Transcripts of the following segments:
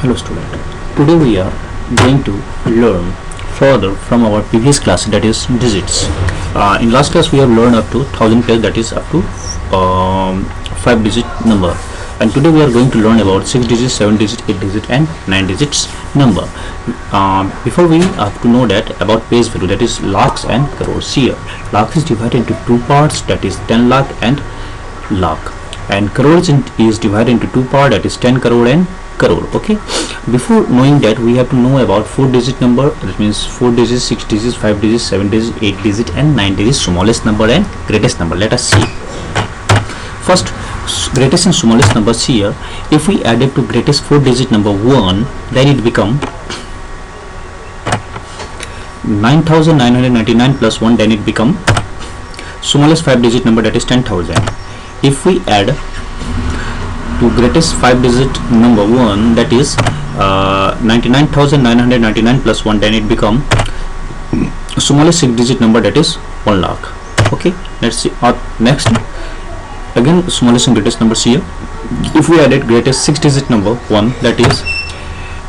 Hello student. Today we are going to learn further from our previous class, that is digits. In last class we have learned up to 1000 plus, that is up to 5 digit number, and today we are going to learn about 6 digits, 7 digit, 8 digit and 9 digits number. Before we have to know that about base value, that is lakhs and crores. Here lakhs is divided into two parts, that is 10 lakh and lakh, and crores is divided into two parts, that is 10 crore and crore. Okay, before knowing that, we have to know about 4 digit number, that means 4 digits, 6 digits, 5 digits, 7 digits, 8 digit and 9 digits, smallest number and greatest number. Let us see. First, greatest and smallest numbers. Here if we add it to greatest 4 digit number 1, then it become 9999 plus 1, then it become smallest 5 digit number, that is 10,000. If we add to greatest 5 digit number 1, that is 99,999 plus 1, then it become smallest 6 digit number, that is 1 lakh. Okay, let's see. Next, again smallest and greatest numbers. Here if we added greatest 6 digit number 1, that is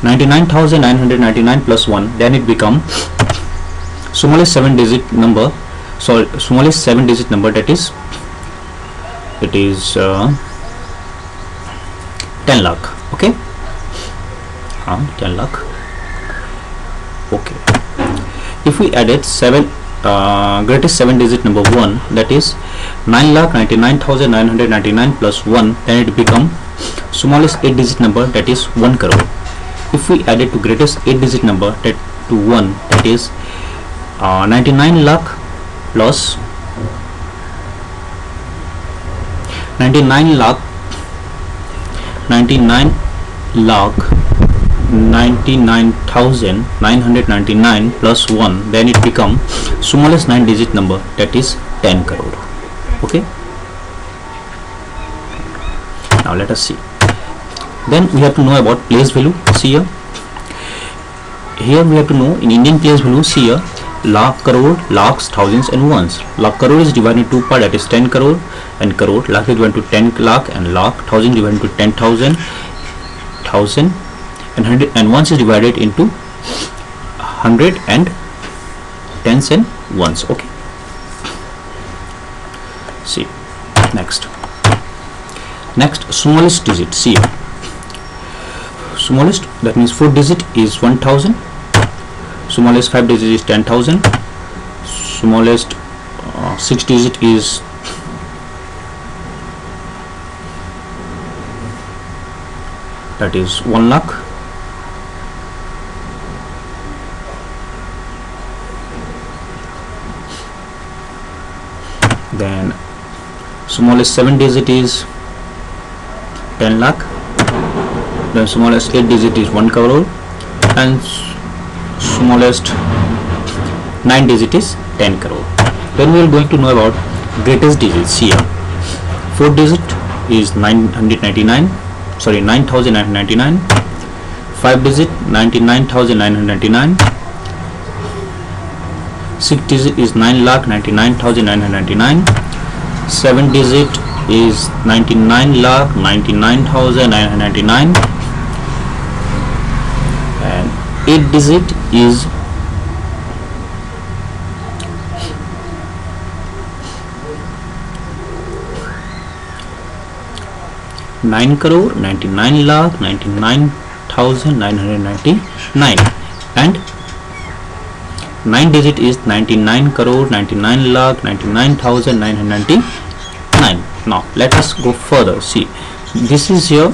99,999 plus 1, then it become smallest 7 digit number, smallest 7 digit number, that is 10 lakh. Okay, 10 lakh. Okay, if we added greatest 7 digit number 1, that is 9,99,999 plus 1, then it become smallest 8 digit number, that is 1 crore. If we added to greatest 8 digit number that to 1, that is 99 lakh plus 99 lakh 99,999 plus 1, then it become smallest 9 digit number, that is 10 crore. Okay, now let us see. Then we have to know about place value. See here we have to know in Indian place value. See here, lakh, crore, lakhs, thousands and ones. Lakh crore is divided into two parts, that is 10 crore and crore. Lakh is divided into 10 lakh and lakh. Thousand divided into 10,000, thousand, and 100, and ones is divided into 100 and tens and ones. Okay, see next smallest digit. See here, smallest, that means 4 digit is 1000, smallest 5 digit is 10,000, smallest 6 digit is that is 1 lakh, then smallest 7 digit is 10 lakh, then smallest 8 digit is 1 crore, and smallest 9 digit is 10 crore. Then we are going to know about greatest digits. Here 4 digit is 999, 9,999, 5 digit 99,999, 6 digit is 9,99,999, 7 digit is 99,99,999, and 8 digit is 9 crore 99 lakh 99,999, and 9 digit is 99 crore 99 lakh 99,999. Now let us go further. See, this is your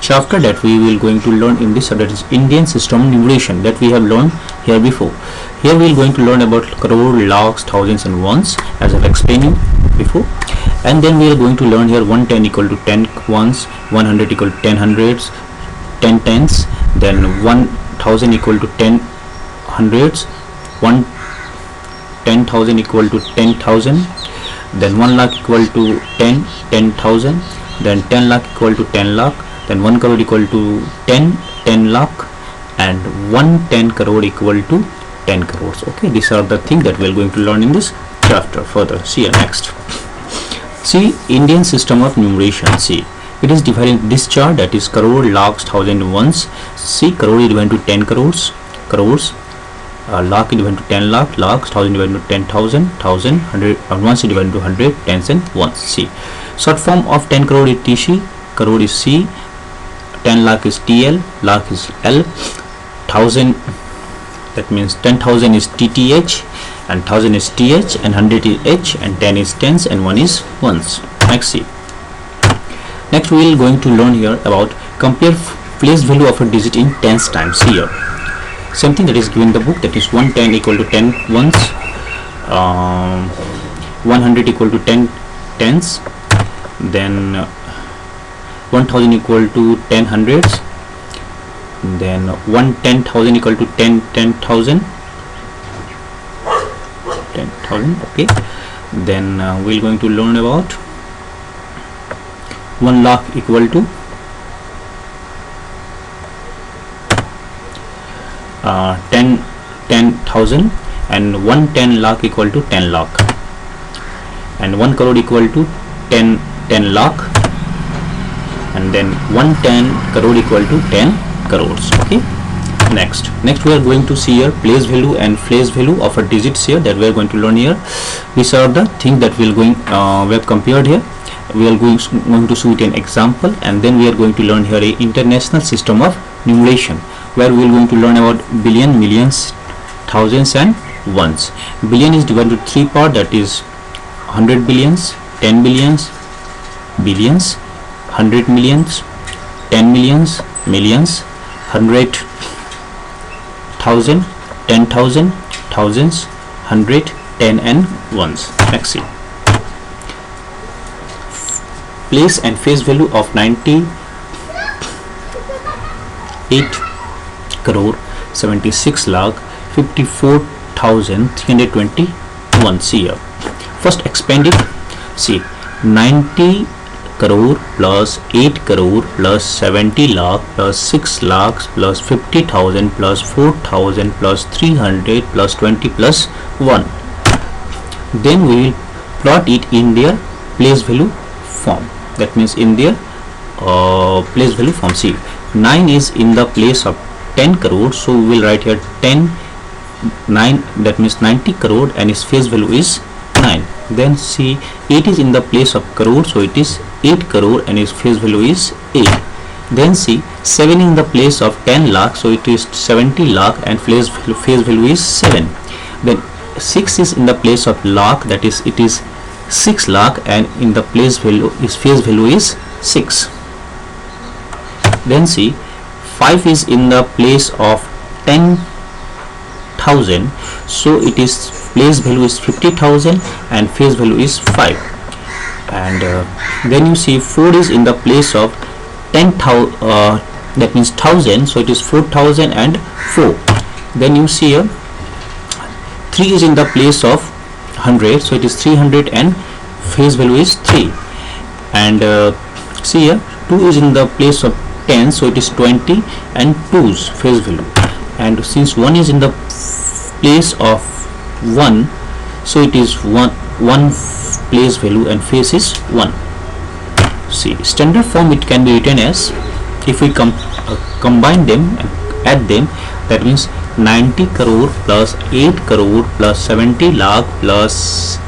chapter that we will going to learn in this, that is Indian system of numeration, that we have learned here before. Here we are going to learn about crore, lakhs, thousands and ones, as I have explained you before. And then we are going to learn here 110 equal to 10 ones, 100 equal to 10 hundreds, 10 tens, then 1000 equal to 10 hundreds, 10,000 equal to 10,000, then 1 lakh equal to 10,000, then 10 lakh equal to 10 lakh, then 1 crore equal to 10 lakh, and 110 crore equal to 10 crores. Okay, these are the things that we are going to learn in this chapter further. See you next. See, Indian system of numeration. See, It is divided in this chart, that is crore, lakhs, thousand, ones. See, crore is divided to 10 crores, lakh is divided to 10 lakh, lakhs, thousand divided to 10,000, thousand, hundred, ones is divided to 100, tens and ones. See, short form of 10 crore is TC, crore is C, 10 lakh is TL, lakh is L, thousand, that means 10,000 is TTH, and 1000 is TH, and 100 is H, and 10 is tens, and 1 is ones. Next, see. Next we will going to learn here about compare place value of a digit in tens times. Here same thing that is given in the book, that is 110 equal to 10 ones, 100 equal to 10 tens, then 1000 equal to 10 hundreds, then 110,000 equal to 10,000. Okay, then we're going to learn about 1 lakh equal to 10,000, and 110 lakh equal to 10 lakh, and 1 crore equal to 10 lakh, and then 110 crore equal to 10 crores. Okay, next we are going to see here place value and place value of a digits here, that we are going to learn here. These are the things that we have compared here. We are going to show it an example, and then we are going to learn here a international system of numeration, where we are going to learn about billion, millions, thousands and ones. Billion is divided into 3 parts, that is 100 billions, 10 billions, billions, 100 millions, 10 millions, millions, 100 thousand, 10,000, thousands, 100, 10 and ones. Next, see. Place and face value of 98 crore 76 lakh 54,321. See here. First expand it. See, 90 crore plus 8 crore plus 70 lakh plus 6 lakhs plus 50,000 plus 4,000 plus 300 plus 20 plus 1. Then we will plot it in their place value form. That means in their place value form. See, 9 is in the place of 10 crore, so we will write here 10 9, that means 90 crore, and its face value is 9. Then see, 8 is in the place of crore, so it is 8 crore, and its face value is 8. Then see, 7 in the place of 10 lakh, so it is 70 lakh, and face value is 7. Then 6 is in the place of lakh, that is it is 6 lakh, and in the place value is face value is 6. Then see, 5 is in the place of 10,000, so it is place value is 50,000 and face value is 5. And then you see 4 is in the place of 10,000, that means 1000, so it is 4,004. Then you see here 3 is in the place of 100, so it is 300 and face value is 3. And see here 2 is in the place of 10, so it is 20 and 2's face value. And since 1 is in the place of 1, so it is 1 place value and face is 1. See, standard form it can be written as, if we combine them and add them, that means 90 crore plus 8 crore plus 70 lakh plus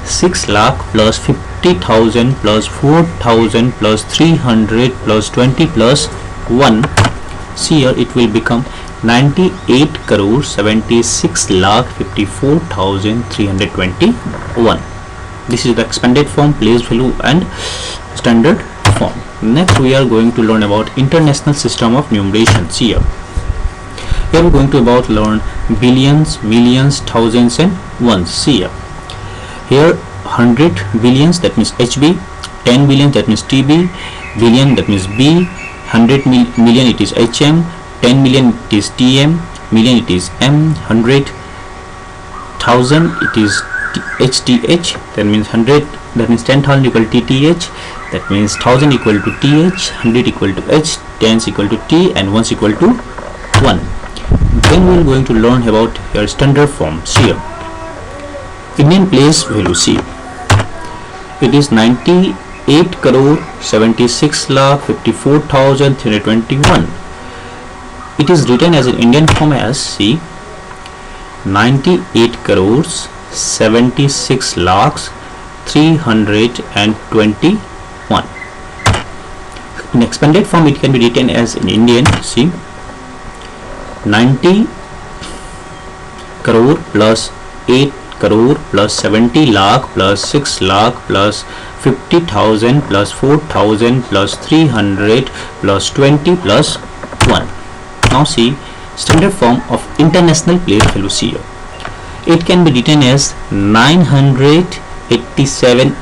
6 lakh plus 50,000 plus 4,000 plus 300 plus 20 plus 1. See here, it will become 98 crore 76 lakh 54,321. This is the expanded form, place value and standard form. Next we are going to learn about international system of numeration. See here. Here we are going to learn billions, millions, thousands and ones. See here. Here 100 billions, that means HB, 10 billion, that means TB, billion, that means B, 100 million, it is HM, 10 million, it is TM, million, it is M, 100,000, it is HTH, that means 100, that means 10,000 equal to TTH, that means 1000 equal to TH, 100 equal to H, 10 equal to T, and 1 equal to 1. Then we are going to learn about your standard form. See here. Indian place value, see, it is 98 8 crore 76 lakh 54,321. It is written as an Indian form as see 98 crores 76 lakhs 321. In expanded form it can be written as in Indian, see 90 crore plus 8 crore plus 70 lakh plus 6 lakh plus 50,000 plus 4,000 plus 300 plus 20 plus 1. Now see standard form of international place value here. It can be written as 987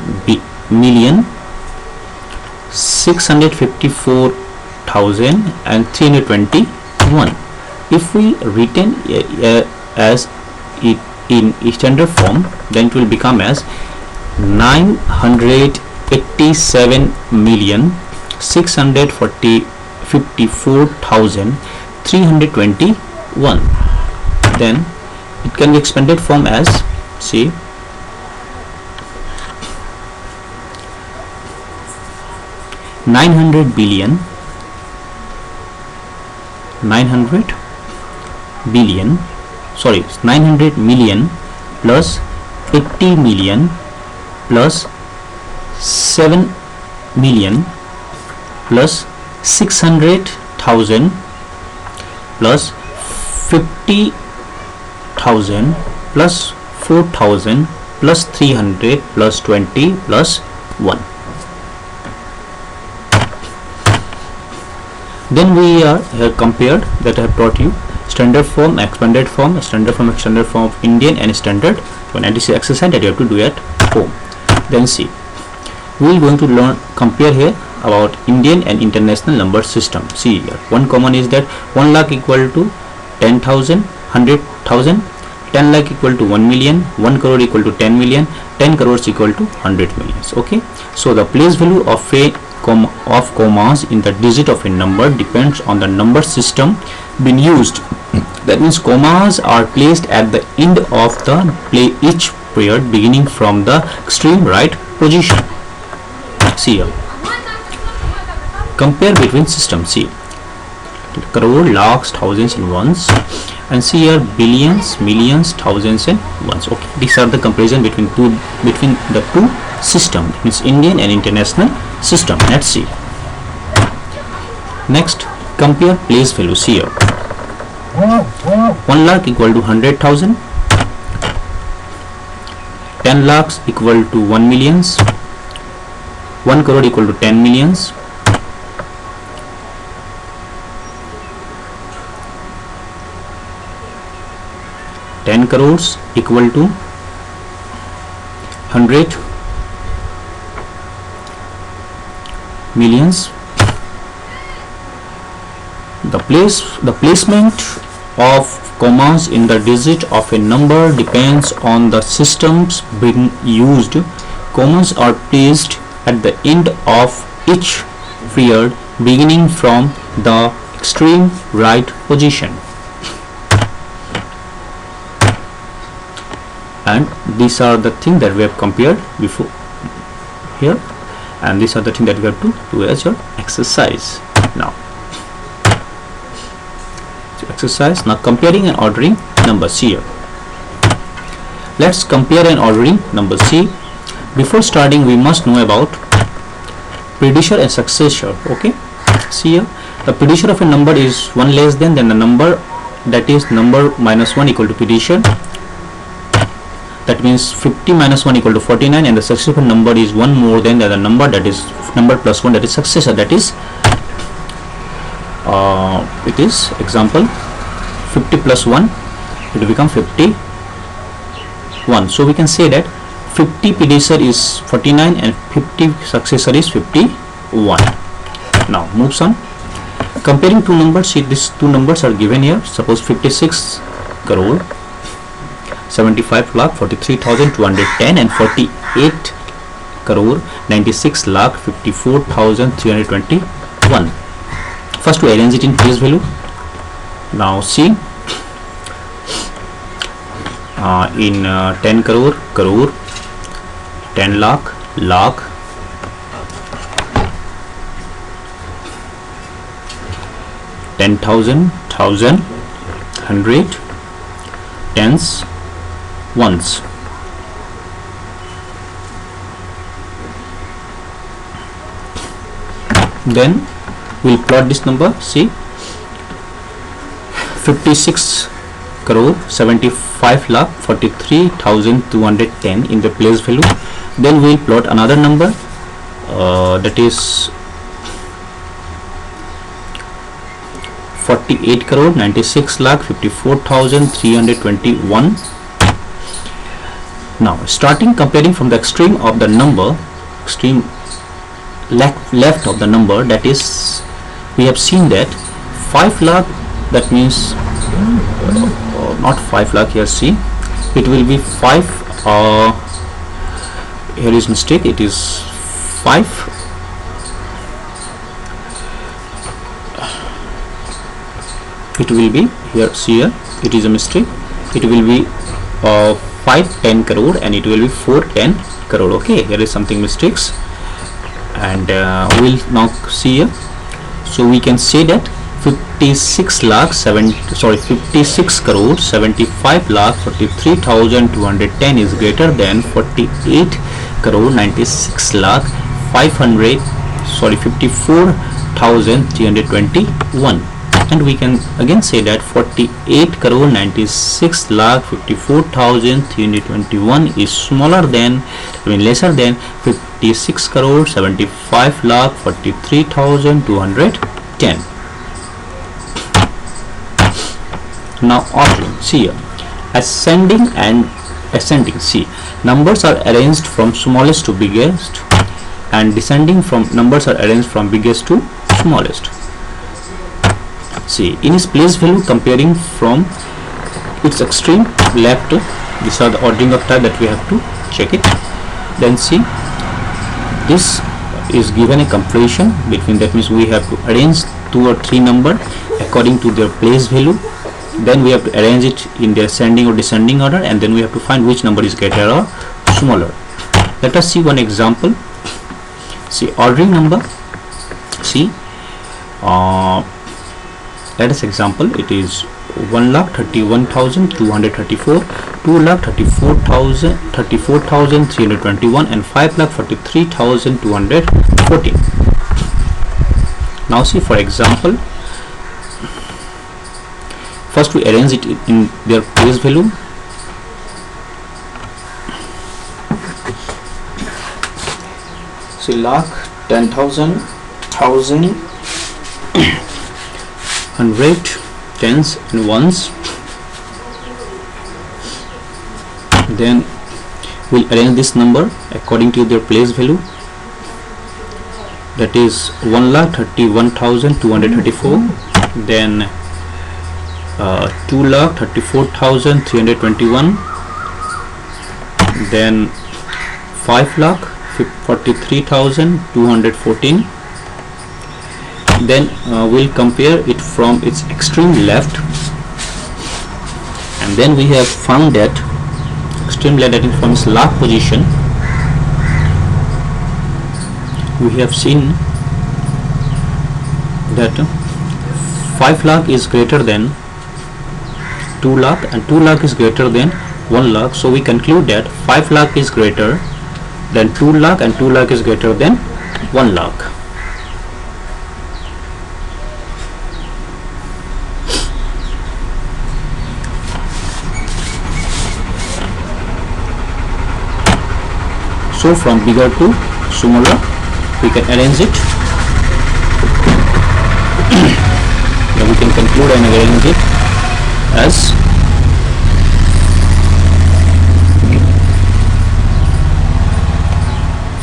million 654,321. If we written as it in standard form, then it will become as 987 million 654,321. Then it can be expanded form as see 900 billion 900 million plus 80 million plus 7 million plus 600,000 plus 50,000 plus 4,000 plus 300 plus 20 plus 1. Then we are compared that I have taught you standard form, expanded form, standard form of Indian and standard one, and this is exercise that you have to do at home. Then see, we are going to learn compare here about Indian and international number system. See here, one common is that 1 lakh equal to 10,000, 100,000, 10 lakh equal to 1 million, 1 crore equal to 10 million, 10 crores equal to 100 millions. Okay, so the place value of commas in the digit of a number depends on the number system being used. That means commas are placed at the end of the each period beginning from the extreme right position. See here, compare between systems. See, crore, lakhs, thousands and ones, and see here billions, millions, thousands and ones. Okay, these are the comparison between the two systems, means Indian and international system. Let's see. Next, compare place values here. 1 lakh equal to 100,000, 10 lakhs equal to 1 millions, 1 crore equal to 10 millions, 10 crores equal to 100 millions. The placement of commas in the digit of a number depends on the systems being used. Commas are placed at the end of each period beginning from the extreme right position. And these are the things that we have compared before here, and these are the things that we have to do as your exercise. Now exercise, now comparing and ordering numbers here. Let's compare and ordering numbers. See, before starting we must know about predecessor and successor. Okay, see here, the predecessor of a number is 1 less than the number, that is number minus 1 equal to predecessor. That means 50 minus 1 equal to 49, and the successful number is 1 more than the other number, that is number plus 1, that is successor. That is it is example 50 plus 1, it will become 51. So we can say that 50 predecessor is 49 and 50 successor is 51. Now moves on, comparing two numbers. See, these two numbers are given here. Suppose 56 crore 75 lakh 43,210 and 48 crore 96 lakh 54,321. First we arrange it in place value. Now see, in 10 crore, 10 lakh, 10,000, 1,000, 100, tens, ones. Then we'll plot this number. See, 56 crore 75 lakh 43,210 in the place value. Then we'll plot another number, that is 48 crore 96 lakh 54,321. Now starting comparing from the extreme of the number, extreme left of the number, that is, we have seen that 5 lakh, that means not 5 lakh here, see, it will be 5, here is mistake, it is 5, it will be here, see here, it is a mistake, it will be 510 crore and it will be 410 crore. Okay, here is something mistakes, and we'll now see here. So we can say that 56 crore 75 lakh 43,210 is greater than 48 crore 96 lakh 54,321. And we can again say that 48 crore 96 lakh 54,321 is smaller than, lesser than 56 crore 75 lakh 43,210. Now ordering, see here, ascending and ascending. See, numbers are arranged from smallest to biggest, and descending from numbers are arranged from biggest to smallest. See, in its place value comparing from its extreme left, these are the ordering of type that we have to check it. Then see, this is given a comparison between, that means we have to arrange 2 or 3 number according to their place value. Then we have to arrange it in their ascending or descending order, and then we have to find which number is greater or smaller. Let us see one example. See, ordering number. See, let us example, it is 1,31,234, 2,34,321 and 5,43,214. Now see, for example, first we arrange it in their place value. See, lakh, 10,000, 1,000, 100, tens and ones. Then we'll arrange this number according to their place value, that is 1,31,234, then 2,34,321, then 5,43,214. Then we'll compare it from its extreme left, and then we have found that extreme left, that is from its last position, we have seen that 5 lakh is greater than 2 lakh and 2 lakh is greater than 1 lakh. So we conclude that 5 lakh is greater than 2 lakh and 2 lakh is greater than 1 lakh. So from bigger to smaller we can arrange it. Now we can conclude and arrange it as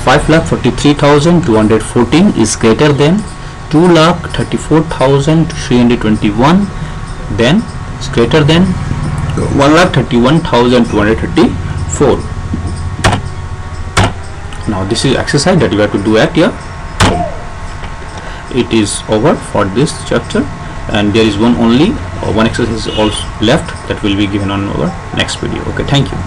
$5,43,214 is greater than 2,34,321, then it's greater than 1,31,234. Now this is exercise that you have to do at your home. It is over for this chapter, and there is one exercise also left that will be given on our next video. Okay, thank you.